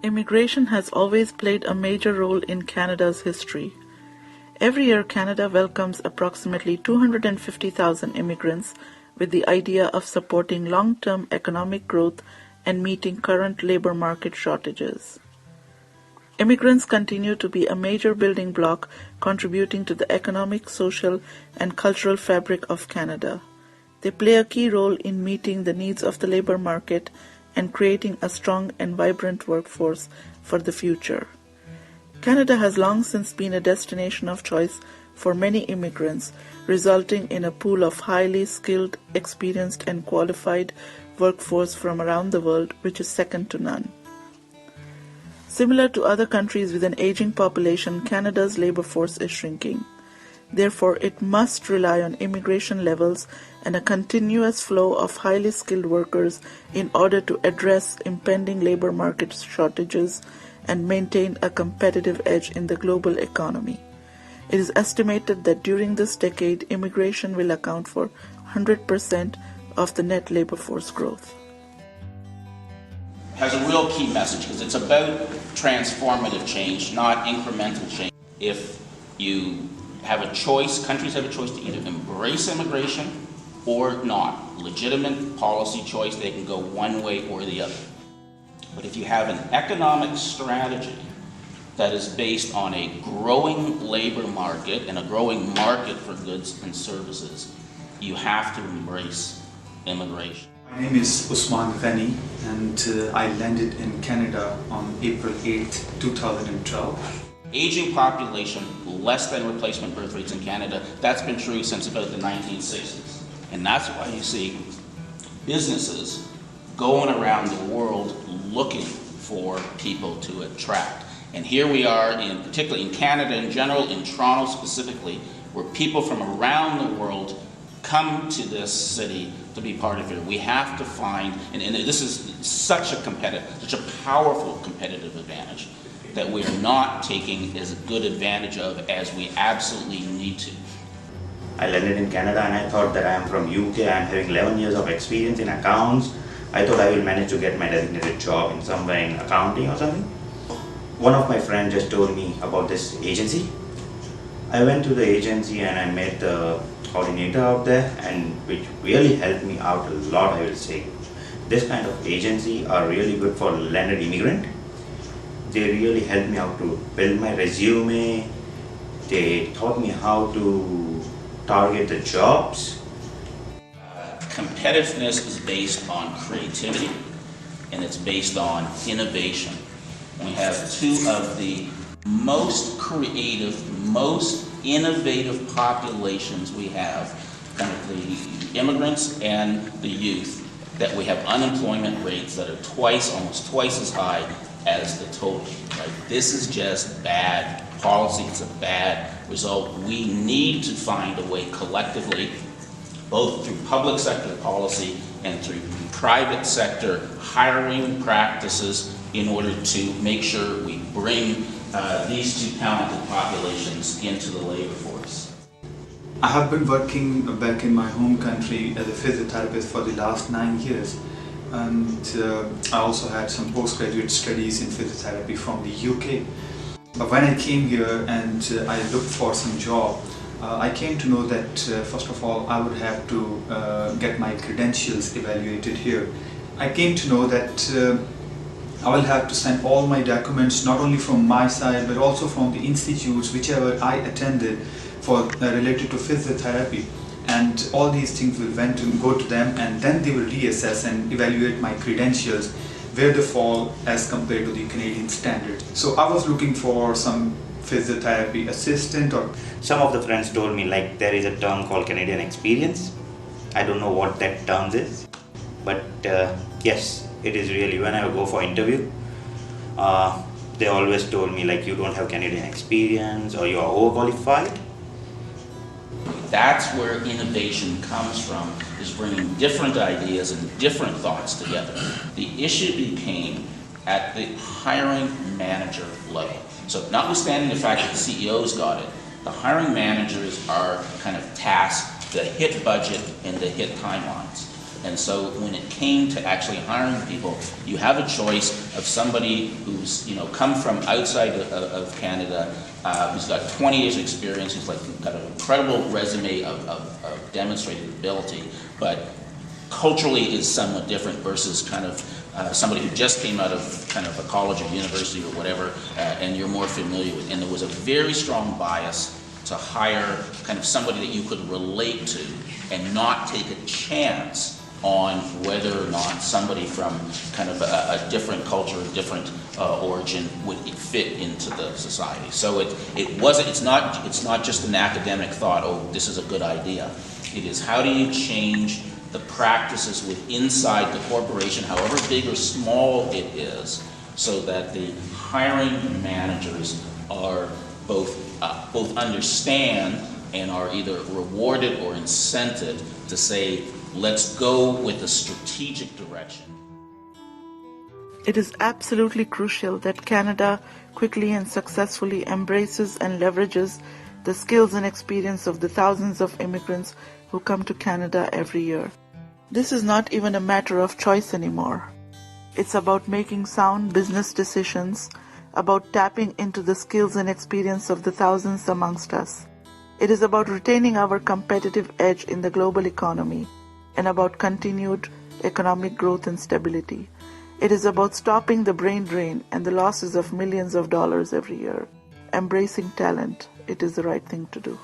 Immigration has always played a major role in Canada's history. Every year, Canada welcomes approximately 250,000 immigrants with the idea of supporting long-term economic growth and meeting current labor market shortages. Immigrants continue to be a major building block contributing to the economic, social, and cultural fabric of Canada. They play a key role in meeting the needs of the labor market and creating a strong and vibrant workforce for the future. Canada has long since been a destination of choice for many immigrants, resulting in a pool of highly skilled, experienced, and qualified workforce from around the world, which is second to none. Similar to other countries with an aging population, Canada's labor force is shrinking. Therefore, it must rely on immigration levels and a continuous flow of highly skilled workers in order to address impending labor market shortages and maintain a competitive edge in the global economy. It is estimated that during this decade, immigration will account for 100% of the net labor force growth. Has a real key message because it's about transformative change, not incremental change. If you have a choice, countries have a choice to either embrace immigration or not. Legitimate policy choice, they can go one way or the other. But if you have an economic strategy that is based on a growing labor market and a growing market for goods and services, you have to embrace immigration. My name is Usman Ghani, and I landed in Canada on April 8, 2012. Aging population, less than replacement birth rates in Canada, that's been true since about the 1960s. And that's why you see businesses going around the world looking for people to attract. And here we are, particularly in Canada in general, in Toronto specifically, where people from around the world come to this city to be part of it. We have to find, and this is such a powerful competitive advantage that we are not taking as good advantage of as we absolutely need to. I landed in Canada and I thought that I am from UK, I'm having 11 years of experience in accounts. I thought I will manage to get my designated job in somewhere in accounting or something. One of my friends just told me about this agency. I went to the agency and I met the coordinator out there, and which really helped me out a lot, I will say. This kind of agency are really good for landed immigrant. They really helped me out to build my resume. They taught me how to target the jobs. Competitiveness is based on creativity and it's based on innovation. We have two of the most creative, most innovative populations we have, kind of the immigrants and the youth, that we have unemployment rates that are almost twice as high as the total. Right? This is just bad policy, it's a bad result. We need to find a way collectively, both through public sector policy and through private sector hiring practices, in order to make sure we bring these two talented populations into the labor force. I have been working back in my home country as a physiotherapist for the last 9 years, and I also had some postgraduate studies in physiotherapy from the UK. But when I came here and I looked for some job, I came to know that first of all I would have to get my credentials evaluated here. I came to know that I will have to send all my documents, not only from my side but also from the institutes whichever I attended for related to physiotherapy, and all these things will go to them, and then they will reassess and evaluate my credentials where they fall as compared to the Canadian standard. So I was looking for some physiotherapy assistant. Or some of the friends told me like there is a term called Canadian experience. I don't know what that term is, but yes, it is really, when I go for interview, they always told me like you don't have Canadian experience or you are overqualified. That's where innovation comes from, is bringing different ideas and different thoughts together. The issue became at the hiring manager level. So notwithstanding the fact that the CEOs got it, the hiring managers are kind of tasked to hit budget and to hit timelines. And so when it came to actually hiring people, you have a choice of somebody who's, come from outside of Canada, who's got 20 years experience, who's got an incredible resume of demonstrated ability, but culturally is somewhat different versus kind of somebody who just came out of kind of a college or university or whatever, and you're more familiar with. And there was a very strong bias to hire kind of somebody that you could relate to and not take a chance on whether or not somebody from kind of a different culture, a different origin would fit into the society. So it's not just an academic thought, oh, this is a good idea. It is, how do you change the practices inside the corporation, however big or small it is, so that the hiring managers are both understand and are either rewarded or incented to say, let's go with a strategic direction. It is absolutely crucial that Canada quickly and successfully embraces and leverages the skills and experience of the thousands of immigrants who come to Canada every year. This is not even a matter of choice anymore. It's about making sound business decisions, about tapping into the skills and experience of the thousands amongst us. It is about retaining our competitive edge in the global economy and about continued economic growth and stability. It is about stopping the brain drain and the losses of millions of dollars every year. Embracing talent, it is the right thing to do.